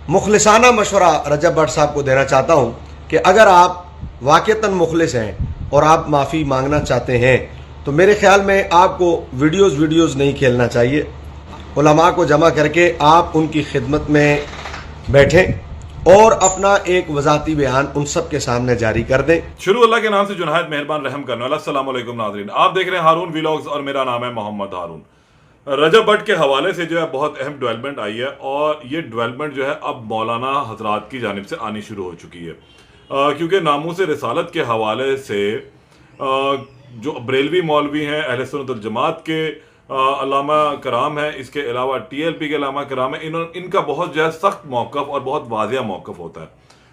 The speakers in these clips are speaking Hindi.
मुखलिसाना मशवरा रजब भट्ट साहब को देना चाहता हूं कि अगर आप वाक़तन मुखलिस हैं और आप माफ़ी मांगना चाहते हैं तो मेरे ख्याल में आपको वीडियोज़ नहीं खेलना चाहिए। उलमा को जमा करके आप उनकी खिदमत में बैठें और अपना एक वज़ाती बयान उन सब के सामने जारी कर दें। शुरू अल्लाह के नाम से जो नहायत मेहरबान रहम करने वाला। अस्सलाम वालेकुम नाज़रीन, आप देख रहे हैं हारून व्लॉग्स और मेरा नाम है मोहम्मद हारून। रजब भट्ट के हवाले से जो है बहुत अहम डेवलपमेंट आई है और ये डेवलपमेंट जो है अब मौलाना हजरात की जानिब से आनी शुरू हो चुकी है, क्योंकि नामूस रिसालत के हवाले से जो बरेलवी मौलवी हैं, अहले सुन्नत वल जमात के अल्लामा कराम है, इसके अलावा TLP के अल्लामा कराम है, इनका बहुत जो है सख्त मौक़िफ़ और बहुत वाज़िया मौक़िफ़ होता है।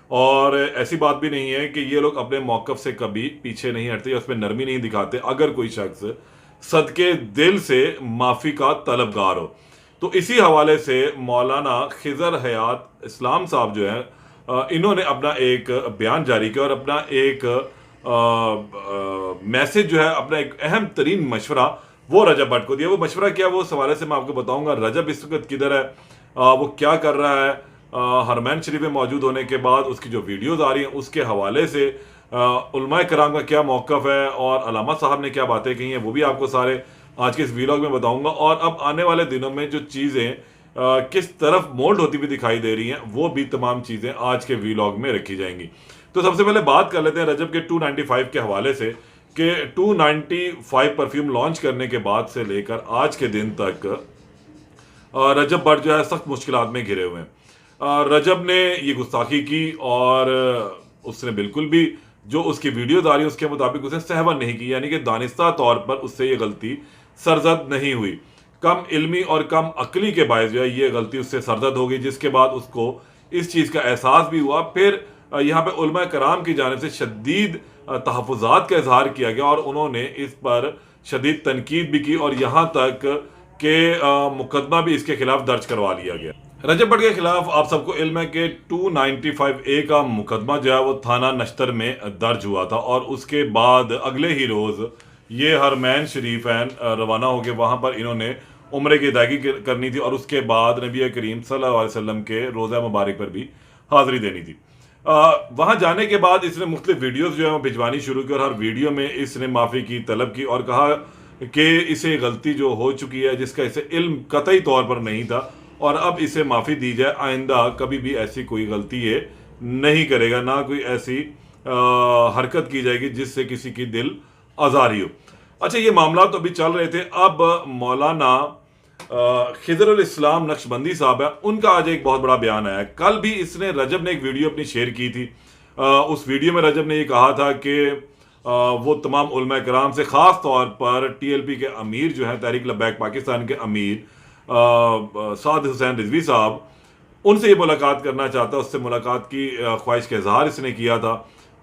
और ऐसी बात भी नहीं है कि ये लोग अपने मौक़िफ़ से कभी पीछे नहीं हटते या उसमें नरमी नहीं दिखाते। अगर कोई शख्स सदके दिल से माफ़ी का तलबगार हो तो इसी हवाले से मौलाना खिज़र हयात इस्लाम साहब जो हैं इन्होंने अपना एक बयान जारी किया और अपना एक मैसेज जो है, अपना एक अहम तरीन मशवरा वो रजब भट्ट को दिया। वो मशवरा क्या, वो उस हवाले से मैं आपको बताऊंगा। रजब इस वक्त किधर है, वो क्या कर रहा है, हरमैन शरीफ में मौजूद होने के बाद उसकी जो वीडियोज़ आ रही हैं उसके हवाले से उलमाए कराम का क्या मौक़िफ़ है और अल्लामा साहब ने क्या बातें कही हैं, वो भी आपको सारे आज के इस व्लॉग में बताऊंगा। और अब आने वाले दिनों में जो चीज़ें किस तरफ मोल्ड होती हुई दिखाई दे रही हैं वो भी तमाम चीज़ें आज के व्लॉग में रखी जाएंगी। तो सबसे पहले बात कर लेते हैं रजब के 295 के हवाले से कि 295 परफ्यूम लॉन्च करने के बाद से लेकर आज के दिन तक रजब भट्ट जो है सख्त मुश्किलात में घिरे हुए हैं। रजब ने ये गुस्ताखी की और उसने बिल्कुल भी जो उसकी वीडियोज़ आ रही है उसके मुताबिक उसे सहवन नहीं की, यानी कि दानिस्ता तौर पर उससे ये गलती सरजद नहीं हुई। कम इल्मी और कम अक्ली के बायस जो है ये गलती उससे सरजद हो गई, जिसके बाद उसको इस चीज़ का एहसास भी हुआ। फिर यहाँ पे उलमा कराम की जानिब से शदीद तहफ़्फ़ुज़ात का इजहार किया गया और उन्होंने इस पर शदीद तनकीद भी की और यहाँ तक कि मुकदमा भी इसके खिलाफ दर्ज करवा लिया गया। रजब भट्ट के खिलाफ आप सबको इल्म है कि 295A का मुकदमा जो है वो थाना नश्तर में दर्ज हुआ था और उसके बाद अगले ही रोज़ ये हरमैन शरीफ रवाना हो गए। वहाँ पर इन्होंने उम्रे की अदायगी करनी थी और उसके बाद नबी करीम सल्लल्लाहु अलैहि वसल्लम के रोज़ा मुबारक पर भी हाज़िरी देनी थी। वहाँ जाने के बाद इसने मुख्तलिफ वीडियोज़ जो है वो भिजवानी शुरू की और हर वीडियो में इसने माफ़ी की तलब की और कहा कि इसे गलती जो हो चुकी है जिसका इसे इल्म कतई तौर पर नहीं था और अब इसे माफ़ी दी जाए, आइंदा कभी भी ऐसी कोई गलती ये नहीं करेगा, ना कोई ऐसी हरकत की जाएगी जिससे किसी की दिल आज़ारी हो। अच्छा, ये मामला तो अभी चल रहे थे। अब मौलाना खिज़रुल इस्लाम नक्शबंदी साहब है, उनका आज एक बहुत बड़ा बयान आया है। कल भी इसने रजब ने एक वीडियो अपनी शेयर की थी। उस वीडियो में रजब ने ये कहा था कि वो तमाम उलमा कराम से ख़ास तौर पर TLP के अमीर जो हैं, तहरीक लब्बैक पाकिस्तान के अमीर साद हुसैन रिजवी साहब, उनसे ये मुलाकात करना चाहता है। उससे मुलाकात की ख्वाहिश का इजहार इसने किया था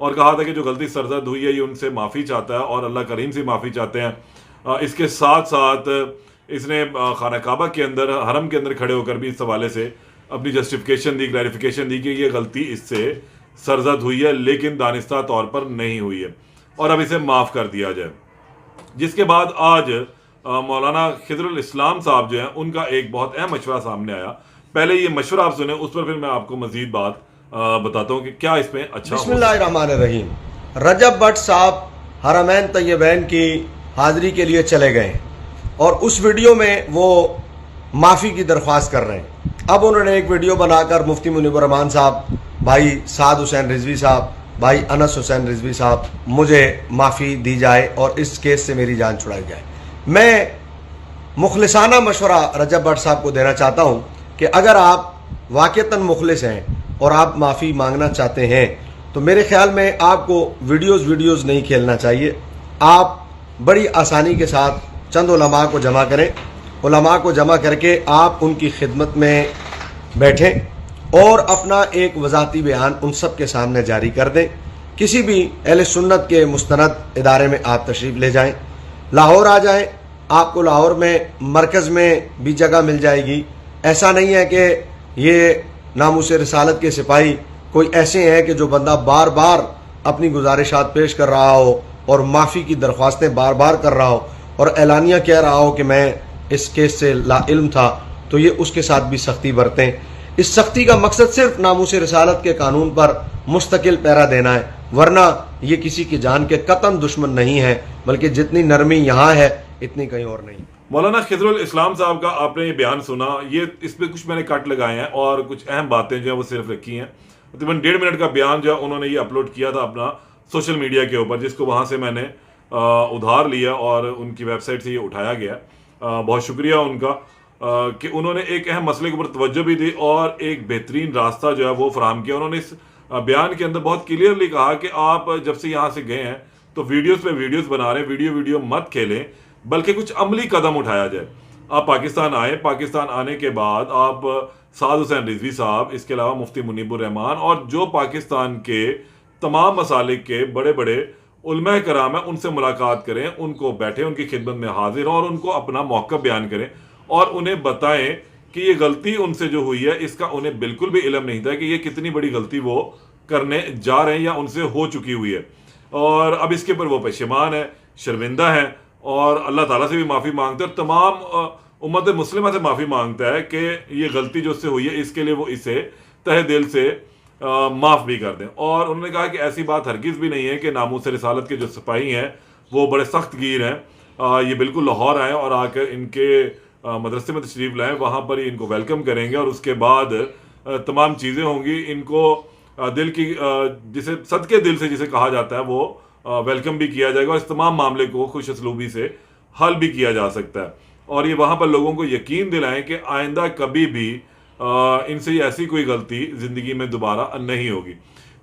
और कहा था कि जो गलती सरजद हुई है ये उनसे माफ़ी चाहता है और अल्लाह करीम से माफ़ी चाहते हैं। इसके साथ साथ इसने खाना काबा के अंदर, हरम के अंदर खड़े होकर भी इस हवाले से अपनी जस्टिफिकेशन दी, क्लैरिफिकेशन दी कि ये गलती इससे सरजद हुई है लेकिन दानिस्ता तौर पर नहीं हुई है और अब इसे माफ़ कर दिया जाए। जिसके बाद आज मौलाना खिज़रुल इस्लाम साहब जो हैं उनका एक बहुत अहम मशवरा सामने आया। पहले ये मशवरा आप सुने, उस पर फिर मैं आपको मजीद बात बताता हूँ कि क्या इसमें अच्छा। बिस्मिल्लाहिर्रहमानिर्रहीम। रजब भट्ट साहब हरमैन तैयबैन की हाज़िरी के लिए चले गए और उस वीडियो में वो माफ़ी की दरख्वास्त कर रहे हैं। अब उन्होंने एक वीडियो बनाकर मुफ्ती मुनीबुर रहमान साहब, भाई साद हुसैन रिजवी साहब, भाई अनस हुसैन रिजवी साहब, मुझे माफ़ी दी जाए और इस केस से मेरी जान छुड़ाई जाए। मैं मुखलिसाना मशवरा रजब भट्ट साहब को देना चाहता हूं कि अगर आप वाक़तन मुखलिस हैं और आप माफ़ी मांगना चाहते हैं तो मेरे ख्याल में आपको वीडियोज़ नहीं खेलना चाहिए। आप बड़ी आसानी के साथ चंद उलमा को जमा करें, उलमा को जमा करके आप उनकी खिदमत में बैठें और अपना एक वज़ाती बयान उन सब के सामने जारी कर दें। किसी भी अहले सुन्नत के मुस्तनद इदारे में आप तशरीफ़ ले जाएं, लाहौर आ जाएं, आपको लाहौर में मरकज़ में भी जगह मिल जाएगी। ऐसा नहीं है कि ये नामूस रिसालत के सिपाही कोई ऐसे हैं कि जो बंदा बार बार अपनी गुजारिशात पेश कर रहा हो और माफ़ी की दरख्वास्तें बार बार कर रहा हो और एलानिया कह रहा हो कि मैं इस केस से लाइल्म था, तो ये उसके साथ भी सख्ती बरतें। इस सख्ती का मकसद सिर्फ नामूस रिसालत के कानून पर मुस्तकिल पैरा देना है, वरना ये किसी की जान के कतन दुश्मन नहीं है, बल्कि जितनी नरमी यहाँ है इतनी कहीं और नहीं। मौलाना खिजरुल इस्लाम साहब का आपने ये बयान सुना, ये इसमें कुछ मैंने कट लगाए हैं और कुछ अहम बातें जो है वो सिर्फ रखी हैं। तकरीबन 1.5 मिनट का बयान जो है उन्होंने ये अपलोड किया था अपना सोशल मीडिया के ऊपर, जिसको वहाँ से मैंने उधार लिया और उनकी वेबसाइट से ये उठाया गया। बहुत शुक्रिया उनका कि उन्होंने एक अहम मसले के ऊपर तवज्जो भी दी और एक बेहतरीन रास्ता जो है वो फराहम किया। उन्होंने इस बयान के अंदर बहुत क्लियरली कहा कि आप जब से यहाँ से गए हैं तो वीडियोस पे वीडियोस बना रहे हैं, वीडियो मत खेलें, बल्कि कुछ अमली कदम उठाया जाए। आप पाकिस्तान आए, पाकिस्तान आने के बाद आप साद हुसैन रिजवी साहब, इसके अलावा मुफ्ती मुनीबुर रहमान और जो पाकिस्तान के तमाम मसालिक के बड़े बड़े उलमा कराम है उनसे मुलाकात करें, उनको बैठे उनकी खिदमत में हाजिर हों और उनको अपना मौक़िफ़ बयान करें और उन्हें बताएं कि ये गलती उनसे जो हुई है इसका उन्हें बिल्कुल भी इल्म नहीं था कि ये कितनी बड़ी गलती वो करने जा रहे हैं या उनसे हो चुकी हुई है, और अब इसके ऊपर वो पशेमान है, शर्मिंदा है और अल्लाह ताला से भी माफ़ी मांगते हैं और तमाम उम्मत मुस्लिमा से माफ़ी मांगता है कि ये गलती जो उससे हुई है इसके लिए वो इसे तहे दिल से माफ़ भी कर दें। और उन्होंने कहा कि ऐसी बात हरगिज़ भी नहीं है कि नामूस रिसालत के जो सिपाही हैं वो बड़े सख्त गिर हैं, ये बिल्कुल लाहौर आए और आकर इनके मदरसे में तशरीफ़ लाएँ, वहाँ पर ही इनको वेलकम करेंगे और उसके बाद तमाम चीज़ें होंगी। इनको दिल की जिसे सदके दिल से जिसे कहा जाता है वो वेलकम भी किया जाएगा और इस तमाम मामले को खुश असलूबी से हल भी किया जा सकता है। और ये वहाँ पर लोगों को यकीन दिलाएं कि आइंदा कभी भी इनसे ऐसी कोई गलती ज़िंदगी में दोबारा नहीं होगी।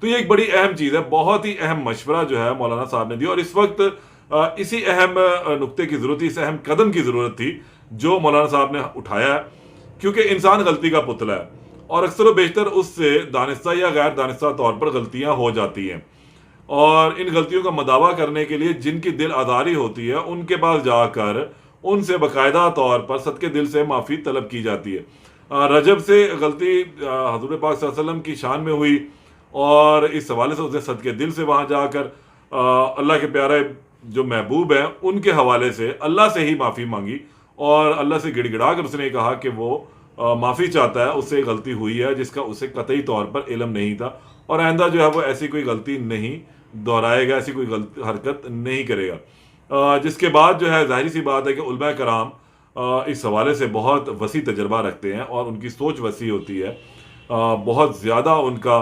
तो ये एक बड़ी अहम चीज़ है, बहुत ही अहम मशवरा जो है मौलाना साहब ने दिया और इस वक्त इसी अहम नुक्ते की ज़रूरत थी, इस अहम कदम की ज़रूरत थी जो मौलाना साहब ने उठाया है, क्योंकि इंसान गलती का पुतला है और अक्सर व बेशतर उससे दानिस्ता या गैर दानिस्ता तौर पर गलतियाँ हो जाती हैं और इन गलतियों का मदावा करने के लिए जिनकी दिल आज़ारी होती है उनके पास जाकर उनसे बाकायदा तौर पर सदके दिल से माफ़ी तलब की जाती है। रजब से गलती हज़ूर पाक सल्लल्लाहु अलैहि वसल्लम की शान में हुई और इस हवाले से उसने सदके दिल से वहाँ जाकर अल्लाह के प्यारे जो महबूब हैं उनके हवाले से अल्लाह से ही माफ़ी मांगी और अल्लाह से गिड़गिड़ा कर उसने कहा कि वो माफ़ी चाहता है, उससे गलती हुई है जिसका उसे कतई तौर पर इल्म नहीं था और आइंदा जो है वो ऐसी कोई गलती नहीं दोहराएगा, ऐसी कोई गलत हरकत नहीं करेगा। जिसके बाद जो है जाहिर सी बात है कि उलमा कराम इस हवाले से बहुत वसी तजर्बा रखते हैं और उनकी सोच वसी होती है, बहुत ज़्यादा उनका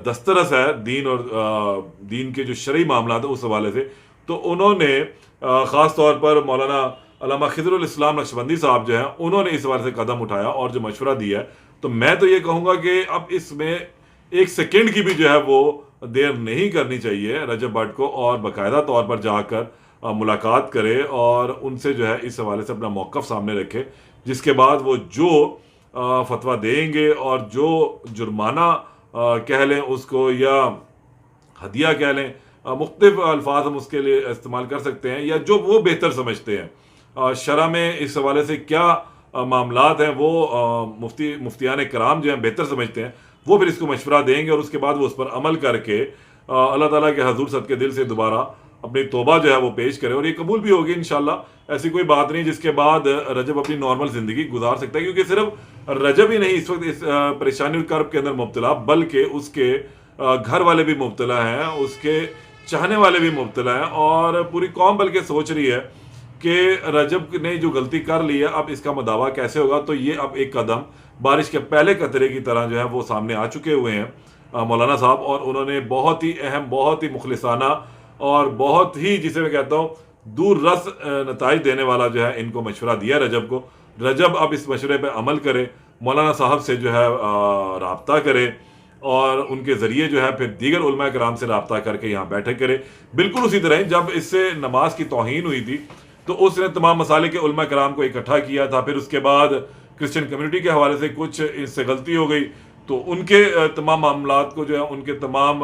दस्तरस है दीन और दीन के जो शरई मामला है उस हवाले से। तो उन्होंने ख़ास तौर पर मौलाना अल्लामा खिजरुल इस्लाम नक्शबंदी साहब जो हैं उन्होंने इस हवाले से कदम उठाया और जो मशवरा दिया है, तो मैं तो ये कहूँगा कि अब इसमें एक सेकेंड की भी जो है वो देर नहीं करनी चाहिए रजब भट्ट को और बाकायदा तौर पर जाकर मुलाकात करे और उनसे जो है इस हवाले से अपना मौक़िफ़ सामने रखे, जिसके बाद वो जो फतवा देंगे और जो जुर्माना कह लें उसको या हदिया कह लें, मुख्तलिफ अल्फाज हम उसके लिए इस्तेमाल कर सकते हैं या जो वो बेहतर समझते हैं शरा में इस हवाले से क्या मामलात हैं वो मुफ्तियान कराम जो हैं बेहतर समझते हैं, वो फिर इसको मशवरा देंगे और उसके बाद वो उस पर अमल करके अल्लाह ताला के हजूर सदके दिल से दोबारा अपनी तौबा जो है वो पेश करें और ये कबूल भी होगी इंशाल्लाह। ऐसी कोई बात नहीं जिसके बाद रजब अपनी नॉर्मल ज़िंदगी गुजार सकता है, क्योंकि सिर्फ रजब ही नहीं इस वक्त इस परेशानी और कर्ब के अंदर मुब्तला, बल्कि उसके घर वाले भी मुब्तला हैं, उसके चाहने वाले भी मुब्तला हैं और पूरी कौम बल्कि सोच रही है कि रजब ने जो गलती कर ली है अब इसका मदावा कैसे होगा। तो ये अब एक कदम बारिश के पहले कतरे की तरह जो है वो सामने आ चुके हुए हैं मौलाना साहब, और उन्होंने बहुत ही अहम, बहुत ही मुखलिसाना और बहुत ही जिसे मैं कहता हूँ दूर रस नताइज देने वाला जो है इनको मशवरा दिया रजब को। रजब अब इस मशवरे पर अमल करे, मौलाना साहब से जो है राब्ता करे और उनके ज़रिए जो है फिर दीगर उलमा कराम से राब्ता करके यहाँ बैठक करे। बिल्कुल उसी तरह जब इससे नमाज की तौहीन हुई थी तो उसने तमाम मसाले के उलमा कराम को इकट्ठा किया था, फिर उसके बाद क्रिश्चियन कम्युनिटी के हवाले से कुछ इससे गलती हो गई तो उनके तमाम मामलात को जो है उनके तमाम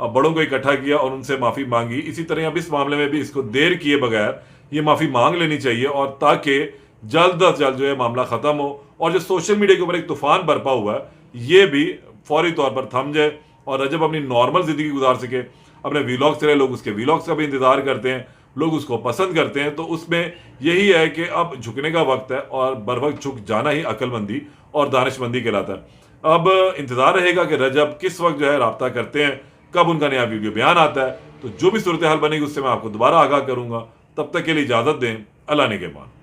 बड़ों को इकट्ठा किया और उनसे माफ़ी मांगी। इसी तरह अब इस मामले में भी इसको देर किए बगैर ये माफ़ी मांग लेनी चाहिए और ताकि जल्द अज जल्द जो है मामला ख़त्म हो और जो सोशल मीडिया के ऊपर एक तूफ़ान बरपा हुआ है ये भी फौरी तौर पर थम जाए और रजब अपनी नॉर्मल ज़िंदगी गुजार सके। अपने वीलॉग्स चले, लोग उसके वीलॉग्स का भी इंतज़ार करते हैं, लोग उसको पसंद करते हैं, तो उसमें यही है कि अब झुकने का वक्त है और बर वक्त झुक जाना ही अक्लमंदी और दानिशमंदी कहलाता है। अब इंतजार रहेगा कि रजब किस वक्त जो है राब्ता करते हैं, कब उनका नया वीडियो बयान आता है। तो जो भी सूरत हाल बनेगी उससे मैं आपको दोबारा आगाह करूंगा। तब तक के लिए इजाजत दें। अल्लाह निगहबान।